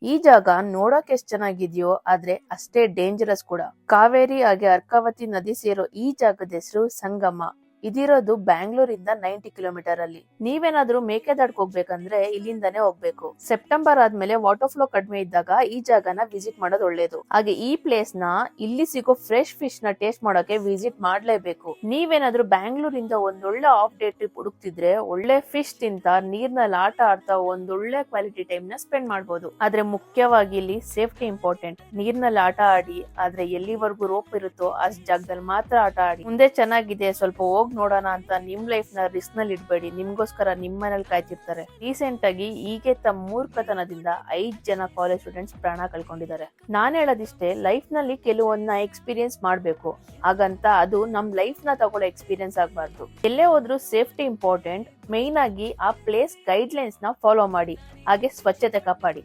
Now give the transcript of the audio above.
ಈ ಜಾಗ ನೋಡಕ್ ಎಷ್ಟ್ ಚೆನ್ನಾಗಿದ್ಯೋ ಆದ್ರೆ ಅಷ್ಟೇ ಡೇಂಜರಸ್ ಕೂಡ. ಕಾವೇರಿ ಹಾಗೆ ಅರ್ಕಾವತಿ ನದಿ ಸೇರೋ ಈ ಜಾಗದ ಹೆಸರು ಸಂಗಮ. ಇದಿರೋದು ಬ್ಯಾಂಗ್ಳೂರಿಂದ 90 ಕಿಲೋಮೀಟರ್ ಅಲ್ಲಿ. ನೀವೇನಾದ್ರೂ ಮೇಕೆದಾಡ್ಕ್ ಹೋಗ್ಬೇಕಂದ್ರೆ ಇಲ್ಲಿಂದಾನೇ ಹೋಗ್ಬೇಕು. ಸೆಪ್ಟೆಂಬರ್ ಆದ್ಮೇಲೆ ವಾಟರ್ ಫ್ಲೋ ಕಡಿಮೆ ಇದ್ದಾಗ ಈ ಜಾಗನ ವಿಸಿಟ್ ಮಾಡೋದು ಒಳ್ಳೇದು. ಹಾಗೆ ಈ ಪ್ಲೇಸ್ ನ ಇಲ್ಲಿ ಸಿಗೋ ಫ್ರೆಶ್ ಫಿಶ್ ನ ಟೇಸ್ಟ್ ಮಾಡೋಕೆ ವಿಸಿಟ್ ಮಾಡ್ಲೇಬೇಕು. ನೀವೇನಾದ್ರೂ ಬ್ಯಾಂಗ್ಳೂರಿಂದ ಒಂದೊಳ್ಳೆ ಆಫ್ ಡೇ ಟ್ರಿಪ್ ಹುಡುಕ್ತಿದ್ರೆ ಒಳ್ಳೆ ಫಿಶ್ ತಿಂತ ನೀರ್ನಲ್ಲಿ ಆಟ ಆಡ್ತಾ ಒಂದೊಳ್ಳೆ ಕ್ವಾಲಿಟಿ ಟೈಮ್ ನ ಸ್ಪೆಂಡ್ ಮಾಡ್ಬೋದು. ಆದ್ರೆ ಮುಖ್ಯವಾಗಿ ಇಲ್ಲಿ ಸೇಫ್ಟಿ ಇಂಪಾರ್ಟೆಂಟ್. ನೀರ್ನಲ್ಲಿ ಆಟ ಆಡಿ, ಆದ್ರೆ ಎಲ್ಲಿವರೆಗೂ ರೋಪ್ ಇರುತ್ತೋ ಅಷ್ಟ್ ಜಾಗದಲ್ಲಿ ಮಾತ್ರ ಆಟ ಆಡಿ. ಮುಂದೆ ಚೆನ್ನಾಗಿದೆ ಸ್ವಲ್ಪ ಹೋಗ್ ನೋಡೋಣ ಅಂತ ನಿಮ್ ಲೈಫ್ ನ ರಿಸ್ಕ್ ನಲ್ಲಿ ಇಡ್ಬೇಡಿ. ನಿಮ್ಗೋಸ್ಕರ ನಿಮ್ ಮನೇಲಿ ಕಾಯ್ತಿರ್ತಾರೆ. ರೀಸೆಂಟ್ ಆಗಿ ಹೀಗೆ ತಮ್ಮ ಮೂರ್ಖತನದಿಂದ 5 ಜನ ಕಾಲೇಜ್ ಸ್ಟೂಡೆಂಟ್ಸ್ ಪ್ರಾಣ ಕಳ್ಕೊಂಡಿದ್ದಾರೆ. ನಾನ್ ಹೇಳೋದಿಷ್ಟೇ, ಲೈಫ್ ನಲ್ಲಿ ಕೆಲವೊಂದನ್ನ ಎಕ್ಸ್ಪೀರಿಯನ್ಸ್ ಮಾಡ್ಬೇಕು. ಹಾಗಂತ ಅದು ನಮ್ ಲೈಫ್ ನ ತಗೊಳ್ಳೋ ಎಕ್ಸ್ಪೀರಿಯನ್ಸ್ ಆಗ್ಬಾರ್ದು. ಎಲ್ಲೇ ಹೋದ್ರು ಸೇಫ್ಟಿ ಇಂಪಾರ್ಟೆಂಟ್. ಮೇನ್ ಆಗಿ ಆ ಪ್ಲೇಸ್ ಗೈಡ್ ಲೈನ್ಸ್ ನ ಫಾಲೋ ಮಾಡಿ, ಹಾಗೆ ಸ್ವಚ್ಛತೆ ಕಾಪಾಡಿ.